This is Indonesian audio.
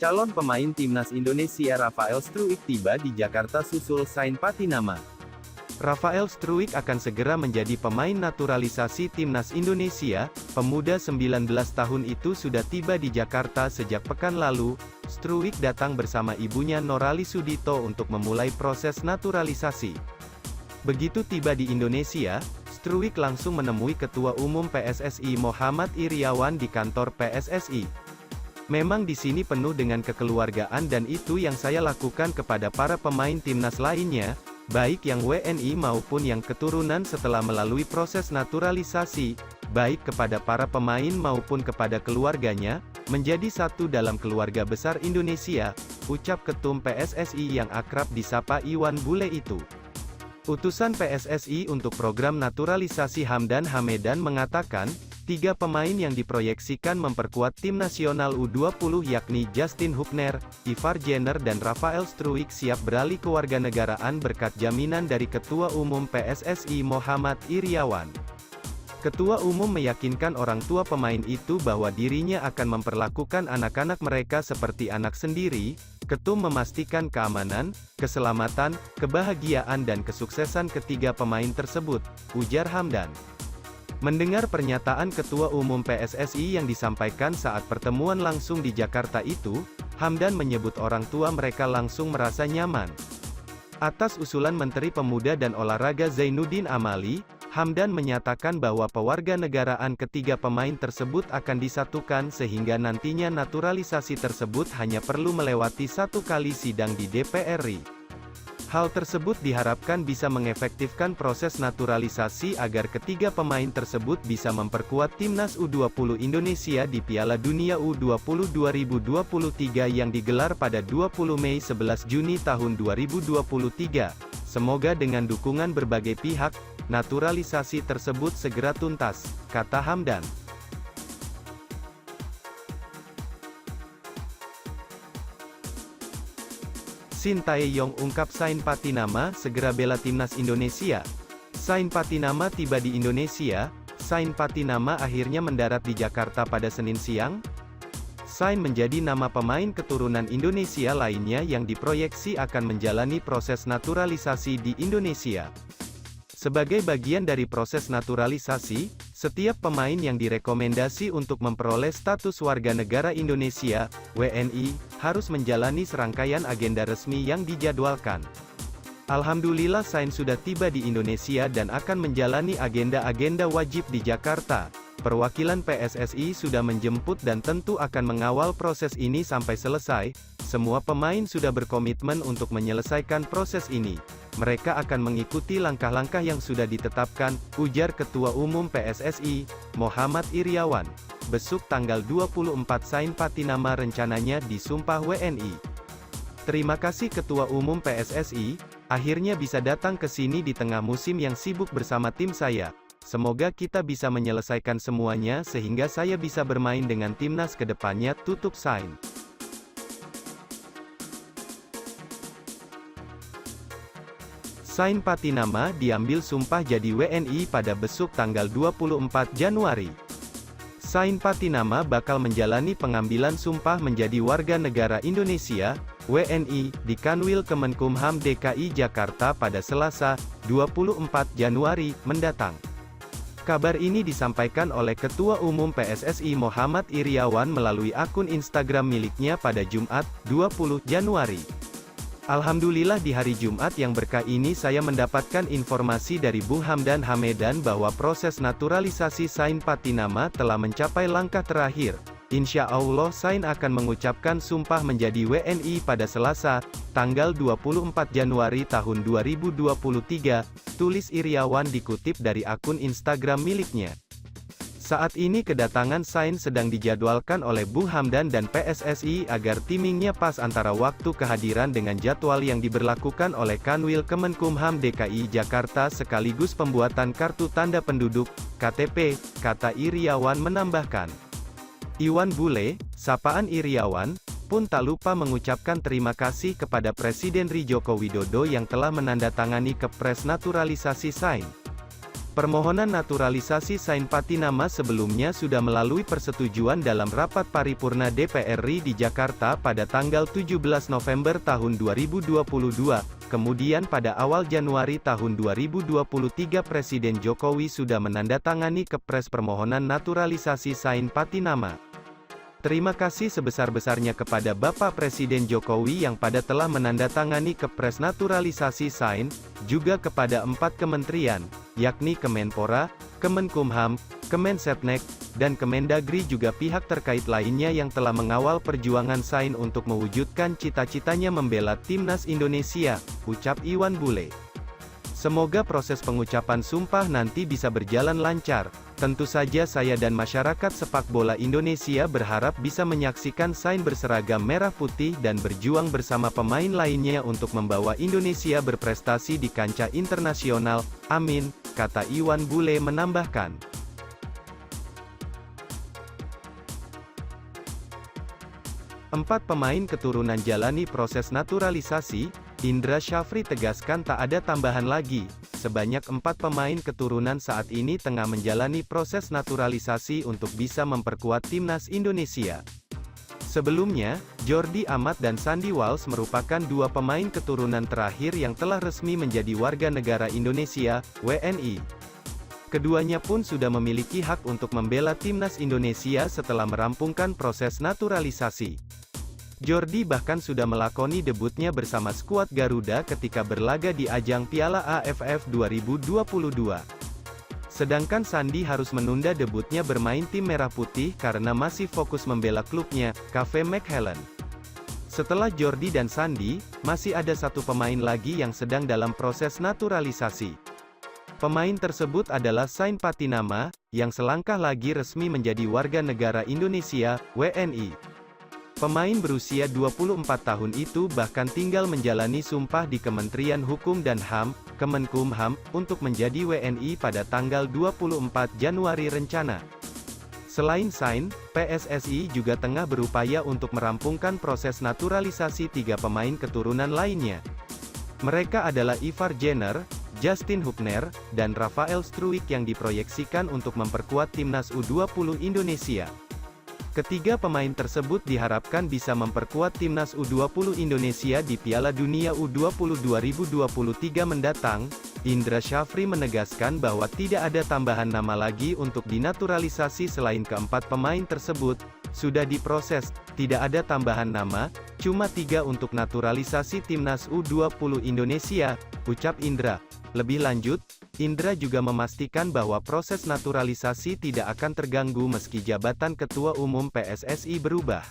Calon pemain timnas Indonesia Rafael Struijk tiba di Jakarta susul Sain Patinama. Rafael Struijk akan segera menjadi pemain naturalisasi timnas Indonesia. Pemuda 19 tahun itu sudah tiba di Jakarta sejak pekan lalu. Struijk datang bersama ibunya Norali Sudito untuk memulai proses naturalisasi. Begitu tiba di Indonesia, Struijk langsung menemui Ketua Umum PSSI Muhammad Iryawan di kantor PSSI. Memang di sini penuh dengan kekeluargaan dan itu yang saya lakukan kepada para pemain timnas lainnya, baik yang WNI maupun yang keturunan setelah melalui proses naturalisasi, baik kepada para pemain maupun kepada keluarganya, menjadi satu dalam keluarga besar Indonesia, ucap Ketum PSSI yang akrab disapa Iwan Bule itu. Utusan PSSI untuk program naturalisasi Hamdan Hamedan mengatakan, 3 pemain yang diproyeksikan memperkuat tim nasional U20 yakni Justin Hubner, Ivar Jenner dan Rafael Struijk siap beralih kewarganegaraan berkat jaminan dari Ketua Umum PSSI Muhammad Iryawan. Ketua Umum meyakinkan orang tua pemain itu bahwa dirinya akan memperlakukan anak-anak mereka seperti anak sendiri. Ketum memastikan keamanan, keselamatan, kebahagiaan dan kesuksesan ketiga pemain tersebut, ujar Hamdan. Mendengar pernyataan Ketua Umum PSSI yang disampaikan saat pertemuan langsung di Jakarta itu, Hamdan menyebut orang tua mereka langsung merasa nyaman. Atas usulan Menteri Pemuda dan Olahraga Zainuddin Amali, Hamdan menyatakan bahwa pewarganegaraan ketiga pemain tersebut akan disatukan sehingga nantinya naturalisasi tersebut hanya perlu melewati 1 kali sidang di DPR RI. Hal tersebut diharapkan bisa mengefektifkan proses naturalisasi agar ketiga pemain tersebut bisa memperkuat timnas U20 Indonesia di Piala Dunia U20 2023 yang digelar pada 20 Mei 11 Juni tahun 2023. Semoga dengan dukungan berbagai pihak, naturalisasi tersebut segera tuntas, kata Hamdan. Shin Tae-yong ungkap Sain Patinama segera bela timnas Indonesia. Sain Patinama tiba di Indonesia. Sain Patinama akhirnya mendarat di Jakarta pada Senin siang. Sain menjadi nama pemain keturunan Indonesia lainnya yang diproyeksi akan menjalani proses naturalisasi di Indonesia. Sebagai bagian dari proses naturalisasi, setiap pemain yang direkomendasi untuk memperoleh status warga negara Indonesia, WNI, harus menjalani serangkaian agenda resmi yang dijadwalkan. Alhamdulillah Sain sudah tiba di Indonesia dan akan menjalani agenda-agenda wajib di Jakarta. Perwakilan PSSI sudah menjemput dan tentu akan mengawal proses ini sampai selesai. Semua pemain sudah berkomitmen untuk menyelesaikan proses ini. Mereka akan mengikuti langkah-langkah yang sudah ditetapkan, ujar Ketua Umum PSSI, Muhammad Iryawan. Besok tanggal 24 Sain Patinama rencananya disumpah WNI. Terima kasih Ketua Umum PSSI, akhirnya bisa datang ke sini di tengah musim yang sibuk bersama tim saya. Semoga kita bisa menyelesaikan semuanya sehingga saya bisa bermain dengan timnas ke depannya, tutup Sain. Sain Patinama diambil sumpah jadi WNI pada besok tanggal 24 Januari. Sain Patinama bakal menjalani pengambilan sumpah menjadi warga negara Indonesia, WNI, di Kanwil Kemenkumham DKI Jakarta pada Selasa, 24 Januari, mendatang. Kabar ini disampaikan oleh Ketua Umum PSSI Muhammad Iryawan melalui akun Instagram miliknya pada Jumat, 20 Januari. Alhamdulillah di hari Jumat yang berkah ini saya mendapatkan informasi dari Bung Hamdan Hamedan bahwa proses naturalisasi Sain Patinama telah mencapai langkah terakhir. Insya Allah Sain akan mengucapkan sumpah menjadi WNI pada Selasa, tanggal 24 Januari tahun 2023, tulis Iryawan dikutip dari akun Instagram miliknya. Saat ini kedatangan Sain sedang dijadwalkan oleh Bung Hamdan dan PSSI agar timingnya pas antara waktu kehadiran dengan jadwal yang diberlakukan oleh Kanwil Kemenkumham DKI Jakarta sekaligus pembuatan kartu tanda penduduk, KTP, kata Iryawan menambahkan. Iwan Bule, sapaan Iryawan, pun tak lupa mengucapkan terima kasih kepada Presiden RI Joko Widodo yang telah menandatangani Kepres naturalisasi Sain. Permohonan naturalisasi Sain Patinama sebelumnya sudah melalui persetujuan dalam rapat paripurna DPR RI di Jakarta pada tanggal 17 November tahun 2022. Kemudian pada awal Januari tahun 2023 Presiden Jokowi sudah menandatangani Kepres permohonan naturalisasi Sain Patinama. Terima kasih sebesar-besarnya kepada Bapak Presiden Jokowi yang pada telah menandatangani Kepres naturalisasi Sain, juga kepada 4 kementerian, yakni Kemenpora, Kemenkumham, Kemensetnek, dan Kemendagri juga pihak terkait lainnya yang telah mengawal perjuangan Sain untuk mewujudkan cita-citanya membela Timnas Indonesia, ucap Iwan Bule. Semoga proses pengucapan sumpah nanti bisa berjalan lancar. Tentu saja saya dan masyarakat sepak bola Indonesia berharap bisa menyaksikan Sain berseragam merah putih dan berjuang bersama pemain lainnya untuk membawa Indonesia berprestasi di kancah internasional. Amin, kata Iwan Bule menambahkan. Empat pemain keturunan jalani proses naturalisasi. Indra Syafri tegaskan tak ada tambahan lagi. Sebanyak 4 pemain keturunan saat ini tengah menjalani proses naturalisasi untuk bisa memperkuat Timnas Indonesia. Sebelumnya, Jordi Amat dan Sandy Walsh merupakan 2 pemain keturunan terakhir yang telah resmi menjadi warga negara Indonesia, WNI. Keduanya pun sudah memiliki hak untuk membela Timnas Indonesia setelah merampungkan proses naturalisasi. Jordi bahkan sudah melakoni debutnya bersama skuad Garuda ketika berlaga di ajang Piala AFF 2022. Sedangkan Sandy harus menunda debutnya bermain tim Merah Putih karena masih fokus membela klubnya, Cafe McHellen. Setelah Jordi dan Sandy, masih ada 1 pemain lagi yang sedang dalam proses naturalisasi. Pemain tersebut adalah Sain Patinama, yang selangkah lagi resmi menjadi warga negara Indonesia, WNI. Pemain berusia 24 tahun itu bahkan tinggal menjalani sumpah di Kementerian Hukum dan HAM, Kemenkumham, untuk menjadi WNI pada tanggal 24 Januari rencana. Selain Sain, PSSI juga tengah berupaya untuk merampungkan proses naturalisasi 3 pemain keturunan lainnya. Mereka adalah Ivar Jenner, Justin Hubner, dan Rafael Struijk yang diproyeksikan untuk memperkuat Timnas U20 Indonesia. Ketiga pemain tersebut diharapkan bisa memperkuat Timnas U20 Indonesia di Piala Dunia U20 2023 mendatang. Indra Syafri menegaskan bahwa tidak ada tambahan nama lagi untuk dinaturalisasi selain keempat pemain tersebut, sudah diproses, tidak ada tambahan nama, cuma 3 untuk naturalisasi Timnas U20 Indonesia, ucap Indra. Lebih lanjut, Indra juga memastikan bahwa proses naturalisasi tidak akan terganggu meski jabatan Ketua Umum PSSI berubah.